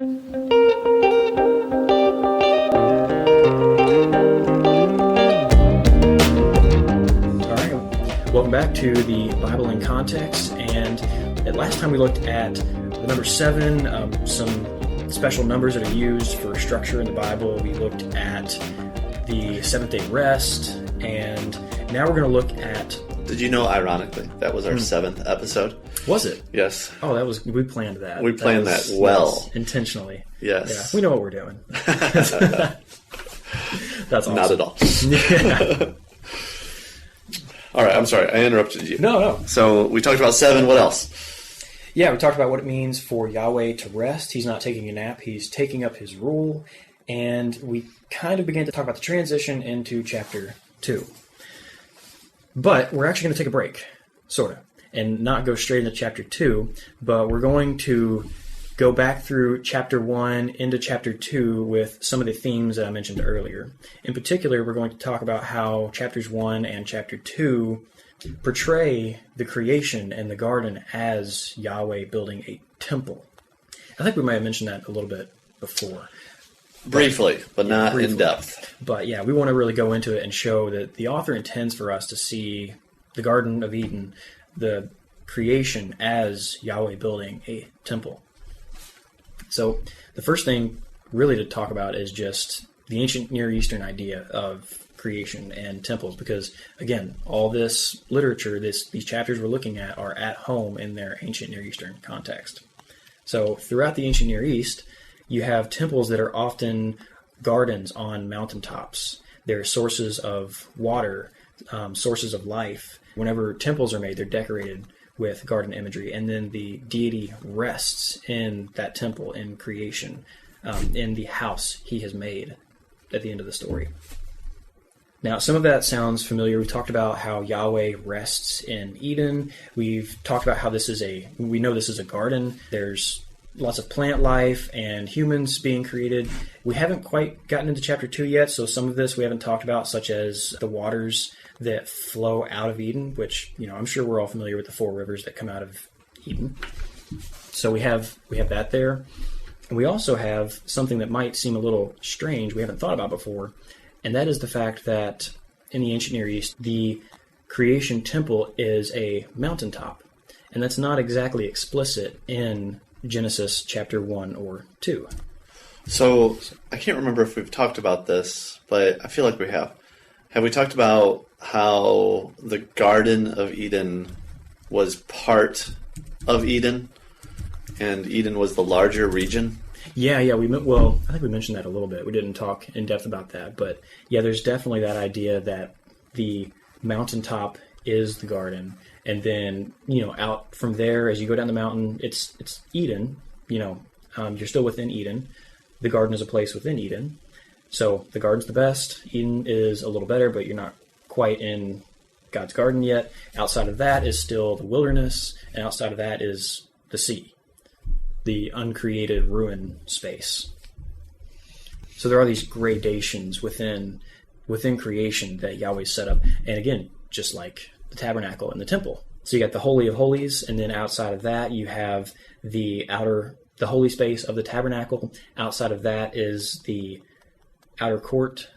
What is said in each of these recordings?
Welcome back to the Bible in Context, and last time we looked at the number 7, some special numbers that are used for structure in the Bible. We looked at the seventh-day rest, and now we're going to look at... Did you know, ironically, that was our 7th episode? Was it? Yes. Oh, we planned that. We planned that well. Yes, intentionally. Yes. Yeah, we know what we're doing. That's awesome. Not at all. Yeah. All right, I'm sorry, I interrupted you. No. So we talked about 7, what else? Yeah, we talked about what it means for Yahweh to rest. He's not taking a nap, he's taking up his rule. And we kind of began to talk about the transition into chapter 2. But we're actually going to take a break, sort of, and not go straight into chapter 2, but we're going to go back through chapter 1 into chapter 2 with some of the themes that I mentioned earlier. In particular, we're going to talk about how chapters 1 and chapter 2 portray the creation and the garden as Yahweh building a temple. I think we might have mentioned that a little bit before. Briefly, but not in depth. But yeah, we want to really go into it and show that the author intends for us to see the Garden of Eden, the creation, as Yahweh building a temple. So the first thing really to talk about is just the ancient Near Eastern idea of creation and temples, because again, all this literature, these chapters we're looking at are at home in their ancient Near Eastern context. So throughout the ancient Near East, you have temples that are often gardens on mountaintops. They're sources of water, sources of life. Whenever temples are made, they're decorated with garden imagery, and then the deity rests in that temple, in creation, in the house he has made at the end of the story. Now, some of that sounds familiar. We've talked about how Yahweh rests in Eden. We've talked about how we know this is a garden. There's lots of plant life and humans being created. We haven't quite gotten into chapter 2 yet, so some of this we haven't talked about, such as the waters that flow out of Eden, which, I'm sure we're all familiar with the 4 rivers that come out of Eden. So we have that there. And we also have something that might seem a little strange we haven't thought about before, and that is the fact that in the ancient Near East, the creation temple is a mountaintop. And that's not exactly explicit in Genesis chapter 1 or 2. So I can't remember if we've talked about this, but I feel like we have. Have we talked about how the Garden of Eden was part of Eden, and Eden was the larger region? Yeah. I think we mentioned that a little bit. We didn't talk in depth about that, but yeah, there's definitely that idea that the mountaintop is the garden, and then out from there, as you go down the mountain, it's Eden. You're still within Eden. The garden is a place within Eden. So the garden's the best. Eden is a little better, but you're not quite in God's garden yet. Outside of that is still the wilderness, and outside of that is the sea, the uncreated ruin space. So there are these gradations within creation that Yahweh set up, and again, just like the tabernacle and the temple. So you got the Holy of Holies, and then outside of that you have the holy space of the tabernacle. Outside of that is the outer court,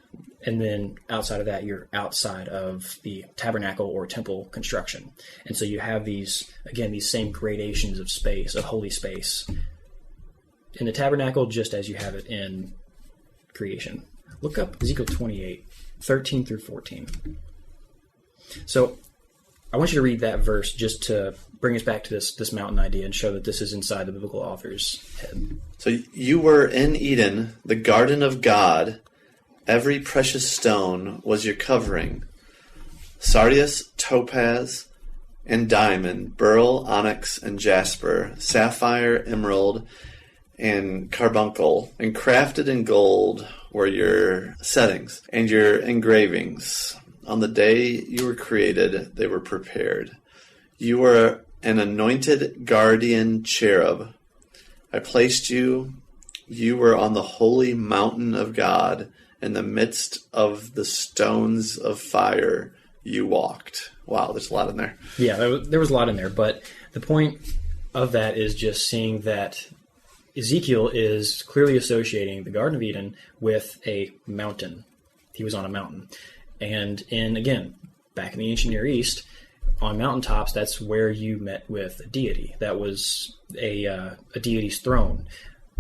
and then outside of that you're outside of the tabernacle or temple construction. And so you have these same gradations of space, of holy space in the tabernacle, just as you have it in creation. Look up Ezekiel 28, 13 through 14. So I want you to read that verse just to bring us back to this mountain idea and show that this is inside the biblical author's head. So you were in Eden, the garden of God. Every precious stone was your covering: sardius, topaz, and diamond, beryl, onyx, and jasper, sapphire, emerald, and carbuncle, and crafted in gold were your settings and your engravings. On the day you were created, they were prepared. You were an anointed guardian cherub. I placed you. You were on the holy mountain of God. In the midst of the stones of fire, you walked. Wow, there's a lot in there. Yeah, there was a lot in there, but the point of that is just seeing that Ezekiel is clearly associating the Garden of Eden with a mountain. He was on a mountain. And again, back in the ancient Near East, on mountaintops, that's where you met with a deity. That was a deity's throne.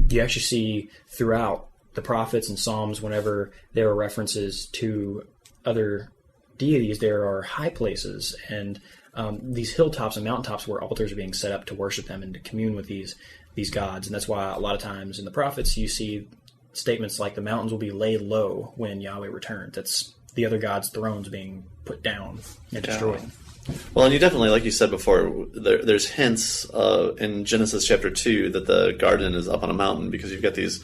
You actually see throughout the prophets and Psalms, whenever there are references to other deities, there are high places and these hilltops and mountaintops where altars are being set up to worship them and to commune with these gods. And that's why a lot of times in the prophets you see statements like the mountains will be laid low when Yahweh returns. That's the other gods' thrones being put down and destroyed. Well, and you definitely, like you said before, there's hints in Genesis chapter 2 that the garden is up on a mountain because you've got these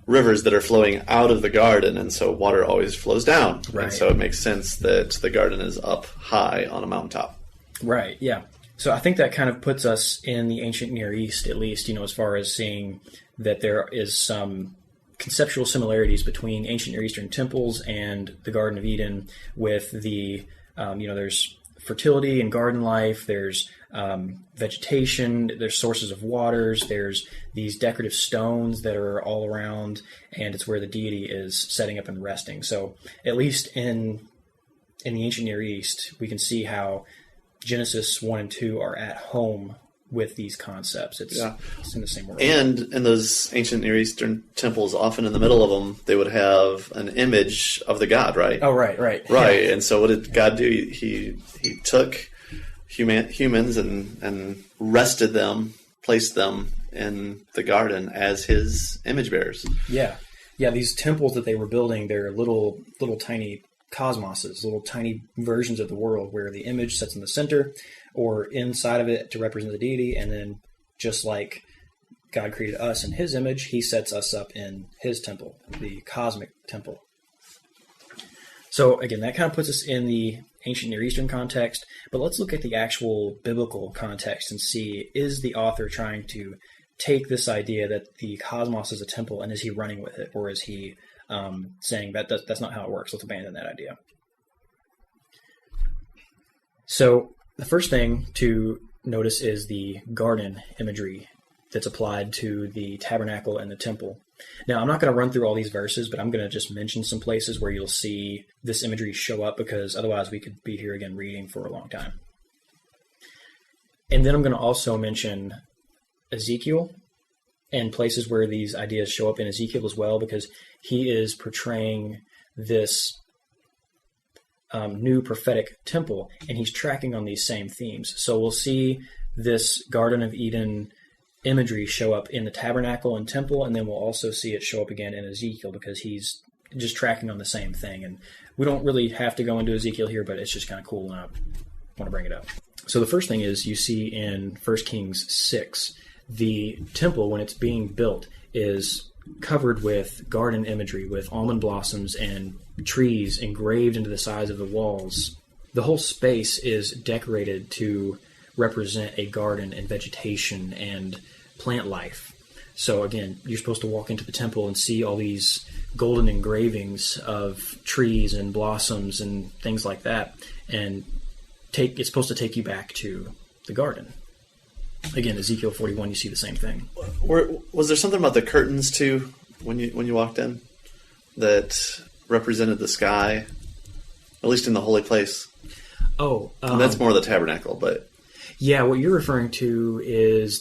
rivers that are flowing out of the garden, and so water always flows down. Right. And so it makes sense that the garden is up high on a mountaintop. Right, yeah. So I think that kind of puts us in the ancient Near East, at least, as far as seeing that there is some conceptual similarities between ancient Near Eastern temples and the Garden of Eden with the, there's fertility and garden life, there's vegetation, there's sources of waters, there's these decorative stones that are all around, and it's where the deity is setting up and resting. So at least in the ancient Near East, we can see how Genesis 1 and 2 are at home with these concepts. It's in the same world. And in those ancient Near Eastern temples, often in the middle of them, they would have an image of the god, right? Oh, right. Right, yeah. And so what did God do? He took humans and rested them, placed them in the garden as his image bearers. Yeah. Yeah, these temples that they were building, they're little tiny cosmoses, little tiny versions of the world where the image sits in the center or inside of it to represent the deity, and then just like God created us in his image, he sets us up in his temple, the cosmic temple. So again, that kind of puts us in the ancient Near Eastern context, but let's look at the actual biblical context and see, is the author trying to take this idea that the cosmos is a temple and is he running with it, or is he saying that's not how it works, let's abandon that idea? So the first thing to notice is the garden imagery that's applied to the tabernacle and the temple. Now, I'm not going to run through all these verses, but I'm going to just mention some places where you'll see this imagery show up, because otherwise we could be here again reading for a long time. And then I'm going to also mention Ezekiel and places where these ideas show up in Ezekiel as well, because he is portraying this new prophetic temple, and he's tracking on these same themes. So we'll see this Garden of Eden imagery show up in the tabernacle and temple, and then we'll also see it show up again in Ezekiel, because he's just tracking on the same thing. And we don't really have to go into Ezekiel here, but it's just kind of cool, and I want to bring it up. So the first thing is, you see in 1 Kings 6, the temple, when it's being built, is covered with garden imagery, with almond blossoms and trees engraved into the sides of the walls. The whole space is decorated to represent a garden and vegetation and plant life. So again, you're supposed to walk into the temple and see all these golden engravings of trees and blossoms and things like that, and it's supposed to take you back to the garden. Again, Ezekiel 41, you see the same thing. Was there something about the curtains too when you walked in that represented the sky, at least in the holy place? Oh, and that's more the tabernacle, but yeah, what you're referring to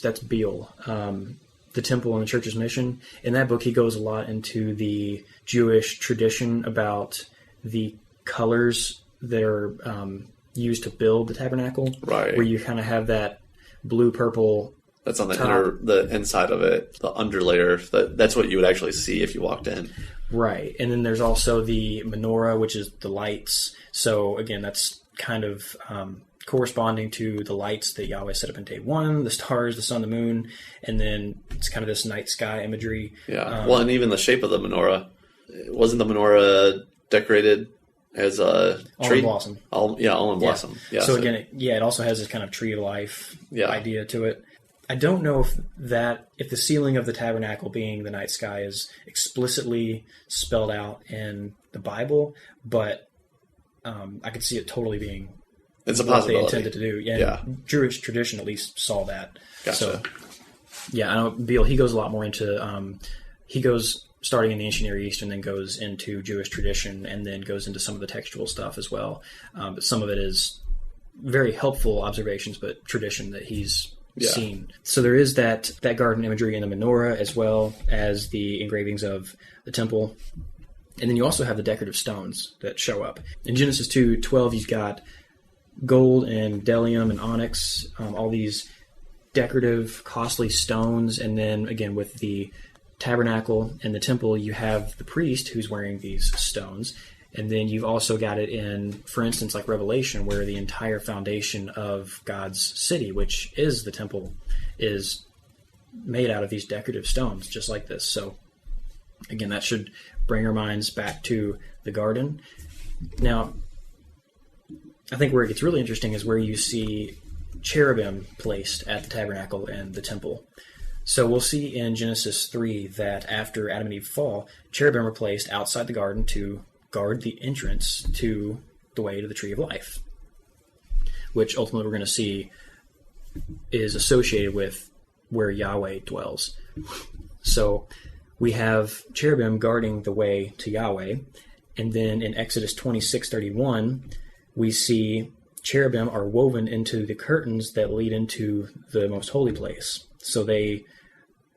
that's Beal, the temple and the church's mission. In that book, he goes a lot into the Jewish tradition about the colors that are used to build the tabernacle, right? Where you kind of have that blue-purple. That's on the inside of it, the underlayer. That's what you would actually see if you walked in. Right. And then there's also the menorah, which is the lights. So again, that's kind of corresponding to the lights that Yahweh set up in day one, the stars, the sun, the moon, and then it's kind of this night sky imagery. Yeah. Well, and even the shape of the menorah. Wasn't the menorah decorated as a tree? Blossom. Almond blossom. Yeah. So again, it also has this kind of tree of life idea to it. I don't know if the ceiling of the tabernacle being the night sky is explicitly spelled out in the Bible, but I could see it totally being it's a what they possibility. intended to do. Yeah. Jewish tradition at least saw that. Gotcha. So, Yeah, I know Beale, he goes a lot more into, he goes starting in the ancient Near East and then goes into Jewish tradition and then goes into some of the textual stuff as well. But some of it is very helpful observations, but tradition that he's seen. So there is that garden imagery in the menorah as well as the engravings of the temple. And then you also have the decorative stones that show up. In Genesis 2:12, you've got gold and bdellium and onyx, all these decorative, costly stones. And then, again, with the tabernacle and the temple, you have the priest who's wearing these stones. And then you've also got it in, for instance, like Revelation, where the entire foundation of God's city, which is the temple, is made out of these decorative stones, just like this. So, again, that should bring our minds back to the garden. Now, I think where it gets really interesting is where you see cherubim placed at the tabernacle and the temple. So we'll see in Genesis 3 that after Adam and Eve fall, cherubim are placed outside the garden to guard the entrance to the way to the tree of life, which ultimately we're going to see is associated with where Yahweh dwells. So we have cherubim guarding the way to Yahweh, and then in Exodus 26:31, we see cherubim are woven into the curtains that lead into the most holy place. So they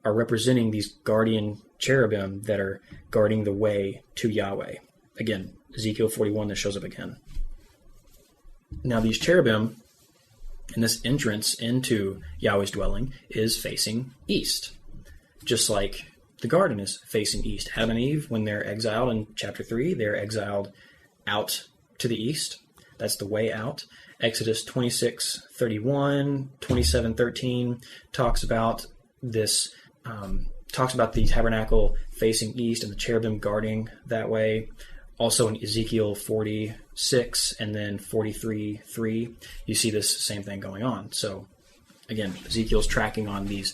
are representing these guardian cherubim that are guarding the way to Yahweh. Again, Ezekiel 41, that shows up again. Now these cherubim and this entrance into Yahweh's dwelling is facing east, just like the garden is facing east. Adam and Eve, when they're exiled in chapter 3, they're exiled out to the east. That's the way out. Exodus 26:31, 27:13 talks about this, talks about the tabernacle facing east and the cherubim guarding that way. Also in Ezekiel 46 and then 43:3, you see this same thing going on. So again, Ezekiel's tracking on these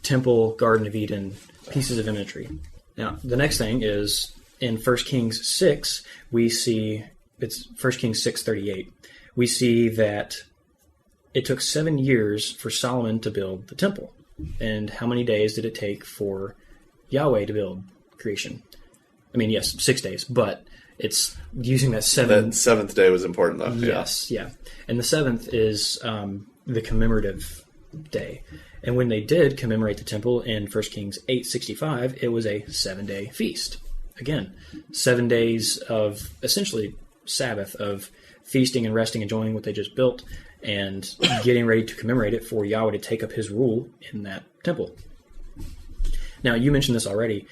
temple, Garden of Eden pieces of imagery. Now, the next thing is in 1 Kings 6, we see, it's 1 Kings 6:38, we see that it took 7 years for Solomon to build the temple. And how many days did it take for Yahweh to build creation? I mean, yes, 6 days, but it's using that That seventh day was important, though. Yes, yeah. And the seventh is the commemorative day. And when they did commemorate the temple in 1 Kings 8:65, it was a 7-day feast. Again, 7 days of essentially Sabbath of feasting and resting, enjoying what they just built, and getting ready to commemorate it for Yahweh to take up his rule in that temple. Now, you mentioned this already.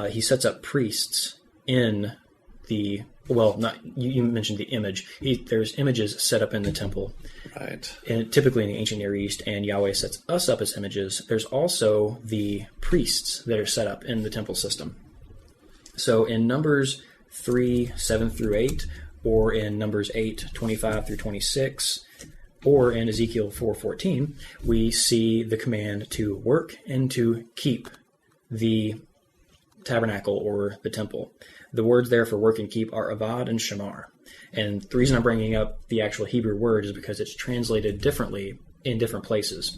He sets up priests in the, well, not you mentioned the image. There's images set up in the temple. Right. And typically in the ancient Near East, and Yahweh sets us up as images. There's also the priests that are set up in the temple system. So in Numbers 3:7-8, or in Numbers 8:25-26, or in Ezekiel 4:14, we see the command to work and to keep the tabernacle or the temple. The words there for work and keep are avad and shamar. And the reason I'm bringing up the actual Hebrew word is because it's translated differently in different places.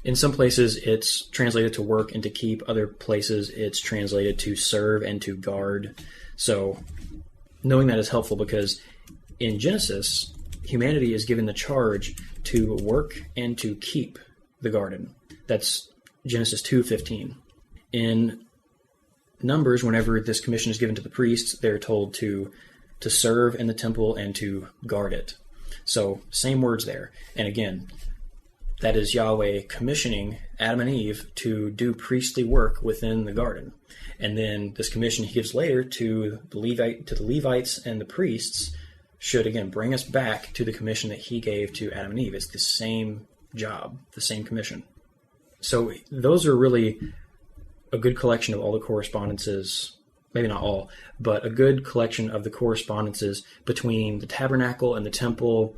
In some places, it's translated to work and to keep. Other places, it's translated to serve and to guard. So knowing that is helpful because in Genesis, humanity is given the charge to work and to keep the garden. That's Genesis 2:15. In Numbers, whenever this commission is given to the priests, they're told to serve in the temple and to guard it. So same words there. And again, that is Yahweh commissioning Adam and Eve to do priestly work within the garden. And then this commission he gives later to the Levites and the priests should again bring us back to the commission that he gave to Adam and Eve. It's the same job, the same commission. So those are really a good collection of all the correspondences, maybe not all, but a good collection of the correspondences between the tabernacle and the temple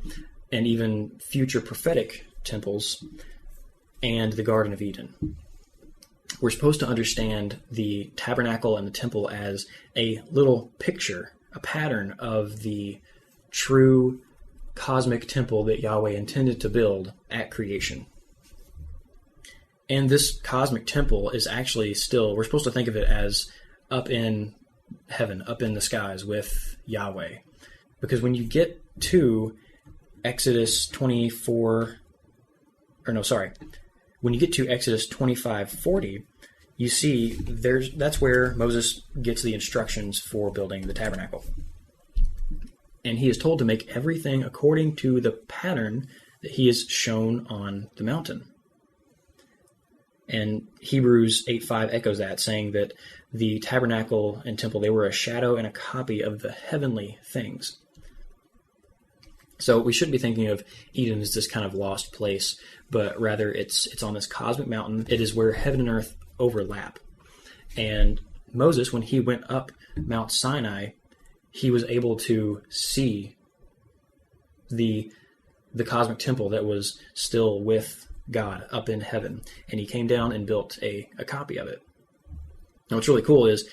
and even future prophetic temples and the Garden of Eden. We're supposed to understand the tabernacle and the temple as a little picture, a pattern of the true cosmic temple that Yahweh intended to build at creation. And this cosmic temple is actually still, we're supposed to think of it as up in heaven, up in the skies with Yahweh. Because when you get to Exodus 24, when you get to Exodus 25:40, you see that's where Moses gets the instructions for building the tabernacle. And he is told to make everything according to the pattern that he is shown on the mountain. And Hebrews 8:5 echoes that, saying that the tabernacle and temple, they were a shadow and a copy of the heavenly things. So we shouldn't be thinking of Eden as this kind of lost place, but rather it's on this cosmic mountain. It is where heaven and earth overlap. And Moses, when he went up Mount Sinai, he was able to see the cosmic temple that was still with God up in heaven. And he came down and built a copy of it. Now what's really cool is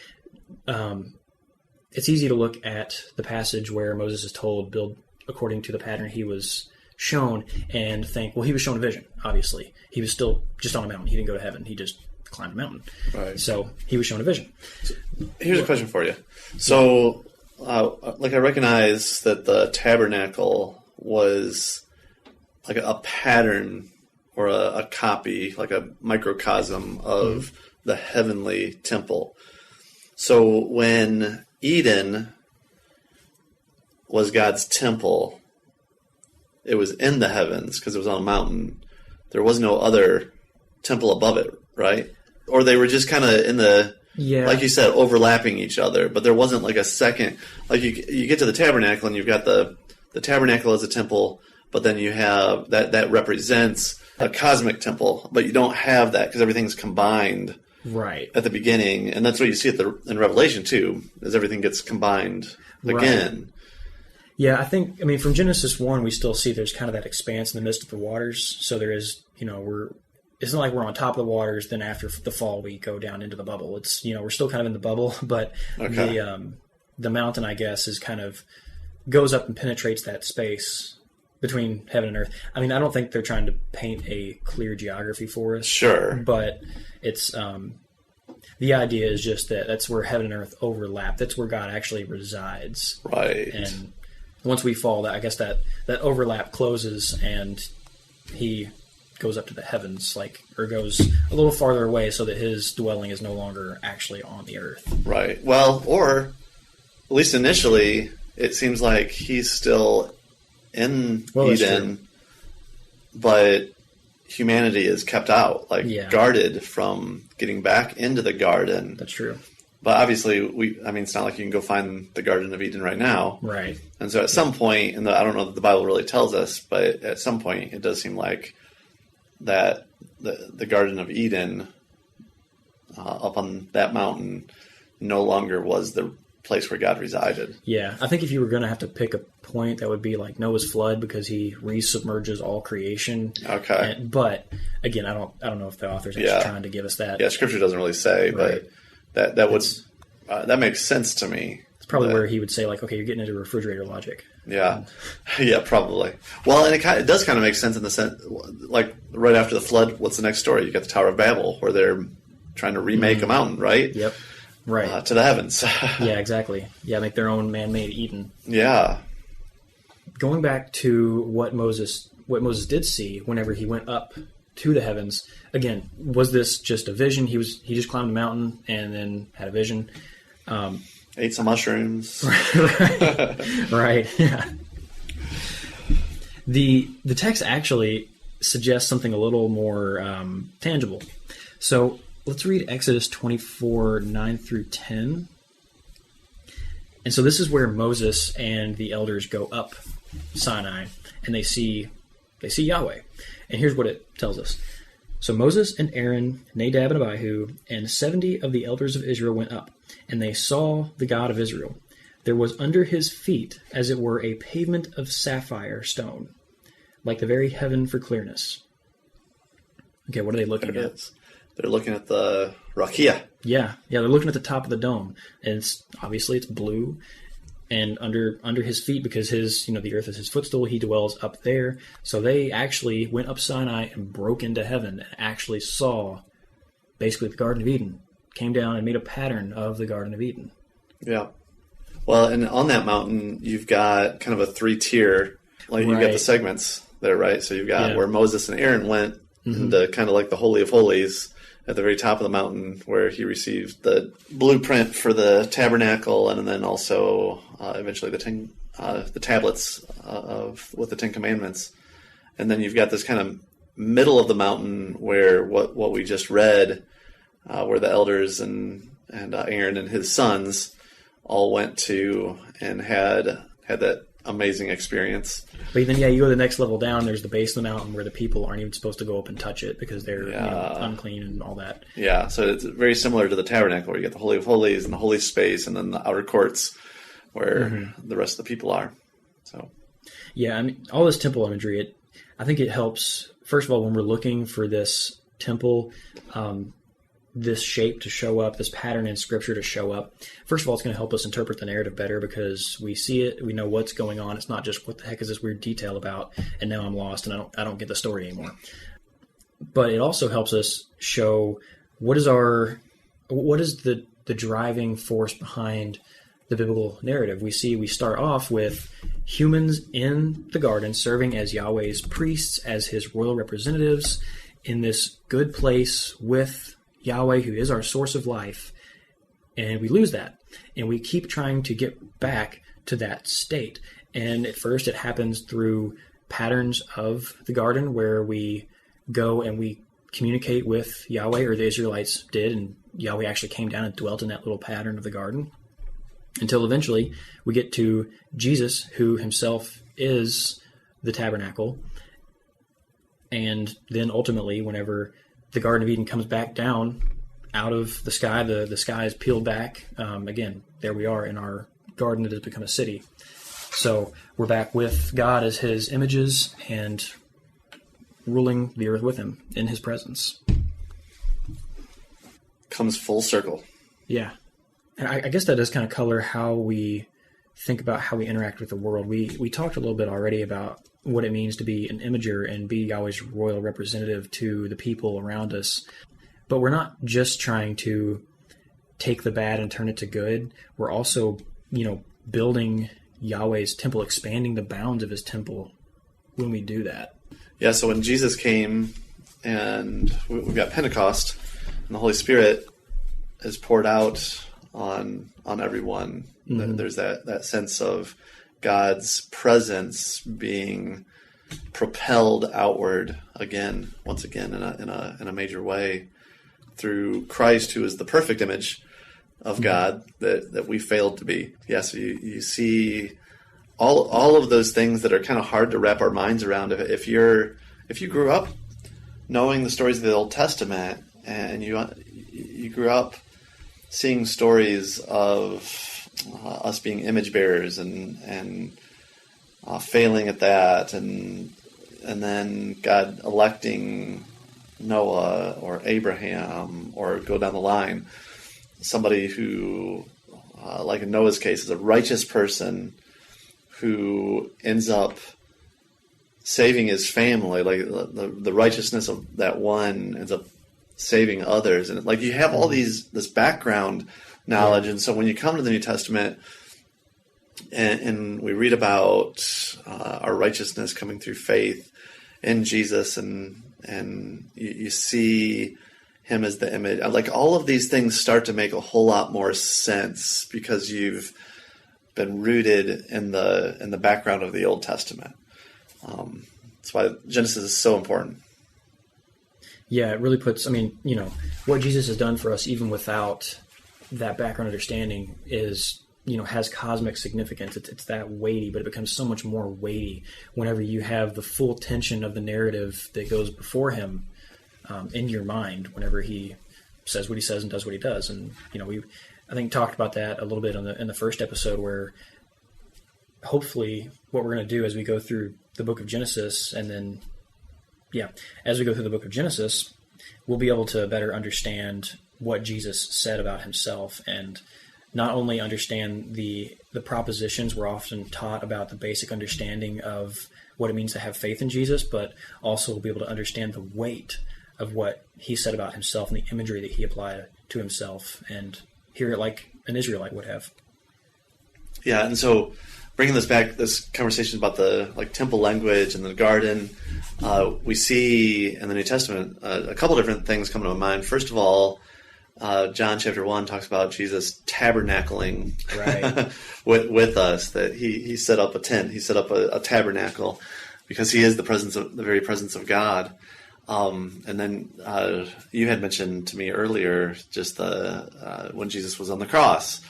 it's easy to look at the passage where Moses is told, build according to the pattern he was shown, and think, well, he was shown a vision, obviously. He was still just on a mountain. He didn't go to heaven. He just climbed a mountain. Right. So he was shown a vision. Here's a question for you. So, I recognize that the tabernacle was like a pattern or a copy, like a microcosm of the heavenly temple. So when Eden was God's temple, it was in the heavens because it was on a mountain. There was no other temple above it, right? Or they were just kind of in the, like you said, overlapping each other. But there wasn't like a second, like you get to the tabernacle and you've got the tabernacle as a temple, but then you have that represents a cosmic temple, but you don't have that because everything's combined right at the beginning. And that's what you see in Revelation too, is everything gets combined again. Yeah, I mean, from Genesis 1, we still see there's kind of that expanse in the midst of the waters. So there is, it's not like we're on top of the waters, then after the fall we go down into the bubble. It's, we're still kind of in the bubble, but the mountain, I guess, is kind of goes up and penetrates that space between heaven and earth. I mean, I don't think they're trying to paint a clear geography for us. Sure. But it's, the idea is just that that's where heaven and earth overlap. That's where God actually resides. Right. And once we fall, I guess that overlap closes and he goes up to the heavens, or goes a little farther away so that his dwelling is no longer actually on the earth. Right. Well, or at least initially, it seems like he's still in Eden, but humanity is kept out, guarded from getting back into the garden. That's true. But obviously, it's not like you can go find the Garden of Eden right now. Right. And so at some point, and I don't know that the Bible really tells us, but at some point it does seem like that the Garden of Eden up on that mountain no longer was the place where God resided. Yeah. I think if you were going to have to pick a point, that would be like Noah's flood, because he resubmerges all creation. Okay. But again, I don't know if the author's actually trying to give us that. Yeah, Scripture doesn't really say, right. But that makes sense to me. It's probably where he would say, okay, you're getting into refrigerator logic. Yeah. Yeah, probably. Well, and it does kind of make sense in the sense, right after the flood, what's the next story? You got the Tower of Babel, where they're trying to remake a mountain, right? Yep. Right. To the heavens. Yeah, exactly. Yeah, make their own man-made Eden. Yeah. Going back to what Moses did see whenever he went up to the heavens, again, was this just a vision? He just climbed a mountain and then had a vision. Ate some mushrooms. Right. Yeah. The text actually suggests something a little more tangible. So let's read Exodus 24, 9 through 10. And so this is where Moses and the elders go up Sinai, and they see Yahweh. And here's what it tells us. So Moses and Aaron, Nadab and Abihu, and 70 of the elders of Israel went up, and they saw the God of Israel. There was under his feet, as it were, a pavement of sapphire stone, like the very heaven for clearness. Okay, what are they looking at? They're looking at the Rakia. Yeah, they're looking at the top of the dome, and it's blue. and under his feet, because the earth is his footstool, he dwells up there. So they actually went up Sinai and broke into heaven and actually saw basically the Garden of Eden, came down and made a pattern of the Garden of Eden. Yeah. Well, and on that mountain, you've got kind of a 3-tier, like you've got the segments there, right? So you've got where Moses and Aaron went into kind of like the Holy of Holies at the very top of the mountain, where he received the blueprint for the tabernacle, and then also eventually the tablets with the 10 Commandments. And then you've got this kind of middle of the mountain where what we just read, where the elders and Aaron and his sons all went to and had that amazing experience. But then, you go the next level down, there's the base of the mountain where the people aren't even supposed to go up and touch it because they're unclean and all that. Yeah, so it's very similar to the tabernacle, where you get the Holy of Holies and the holy space, and then the outer courts where the rest of the people are. So, yeah, I mean, all this temple imagery, I think it helps, first of all, when we're looking for this temple, this shape to show up, this pattern in Scripture to show up. First of all, it's going to help us interpret the narrative better because we see it, we know what's going on. It's not just, what the heck is this weird detail about, and now I'm lost and I don't get the story anymore. But it also helps us show what is the driving force behind the biblical narrative. We start off with humans in the garden serving as Yahweh's priests, as his royal representatives in this good place with Yahweh, who is our source of life, and we lose that. And we keep trying to get back to that state. And at first it happens through patterns of the garden where we go and we communicate with Yahweh, or the Israelites did, and Yahweh actually came down and dwelt in that little pattern of the garden, until eventually we get to Jesus, who himself is the tabernacle. And then ultimately, whenever the Garden of Eden comes back down out of the sky, the sky is peeled back. Again, there we are in our garden that has become a city. So we're back with God as his images and ruling the earth with him in his presence. Comes full circle. Yeah. And I guess that does kind of color how we think about how we interact with the world. We talked a little bit already about what it means to be an imager and be Yahweh's royal representative to the people around us. But we're not just trying to take the bad and turn it to good. We're also, building Yahweh's temple, expanding the bounds of his temple when we do that. Yeah, so when Jesus came and we've got Pentecost and the Holy Spirit is poured out on everyone, there's that sense of God's presence being propelled outward once again in a major way through Christ, who is the perfect image of God that we failed to be. Yeah, so you see all of those things that are kind of hard to wrap our minds around. If you grew up knowing the stories of the Old Testament and you grew up seeing stories of us being image bearers and failing at that, and then God electing Noah or Abraham, or go down the line, somebody who, like in Noah's case, is a righteous person who ends up saving his family. Like the righteousness of that one ends up saving others, and like you have all this background knowledge. And so when you come to the New Testament and we read about our righteousness coming through faith in Jesus, and you see him as the image, like all of these things start to make a whole lot more sense because you've been rooted in the background of the Old Testament. That's why Genesis is so important. Yeah, it really puts, what Jesus has done for us, even without that background understanding, is, has cosmic significance. It's that weighty, but it becomes so much more weighty whenever you have the full tension of the narrative that goes before him in your mind, whenever he says what he says and does what he does. And, we, I think, talked about that a little bit in the first episode, where hopefully what we're going to do as we go through the book of Genesis, and then, as we go through the book of Genesis, we'll be able to better understand what Jesus said about himself and not only understand the propositions we're often taught about the basic understanding of what it means to have faith in Jesus, but also be able to understand the weight of what he said about himself and the imagery that he applied to himself, and hear it like an Israelite would have. Yeah, and so bringing this back, this conversation about the temple language and the garden, we see in the New Testament a couple different things come to my mind. First of all, John chapter 1 talks about Jesus tabernacling Right. with us, that he set up a tent, he set up a tabernacle, because he is the very presence of God. And then you had mentioned to me earlier just when Jesus was on the cross,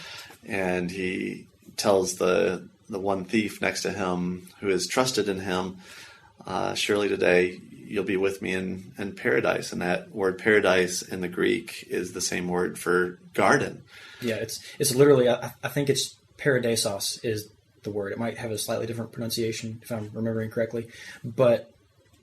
and he tells the one thief next to him who has trusted in him, surely today you'll be with me in paradise. And that word paradise in the Greek is the same word for garden. Yeah, it's literally, I think it's paradisos is the word. It might have a slightly different pronunciation if I'm remembering correctly. But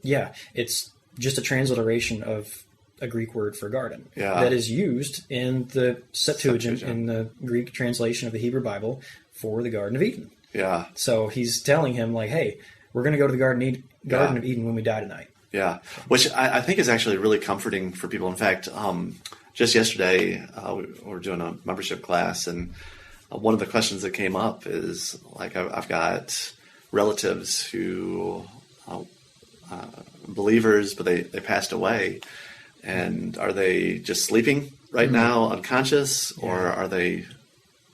yeah, it's just a transliteration of a Greek word for garden that is used in the Septuagint, in the Greek translation of the Hebrew Bible, for the Garden of Eden. Yeah. So he's telling him, like, hey, we're going to go to the Garden of Eden when we die tonight. Yeah, which I think is actually really comforting for people. In fact, just yesterday we were doing a membership class, and one of the questions that came up is, like, I've got relatives who believers, but they passed away, and are they just sleeping right now, unconscious, or are they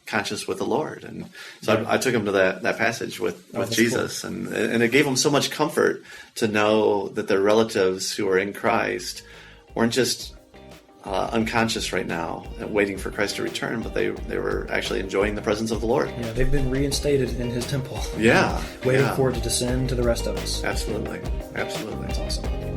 conscious with the Lord? And so I took him to that passage with Jesus, cool. and it gave them so much comfort to know that their relatives who are in Christ weren't just unconscious right now and waiting for Christ to return, but they were actually enjoying the presence of the Lord. Yeah, they've been reinstated in his temple. Yeah. Waiting for it to descend to the rest of us. Absolutely. Absolutely. That's awesome.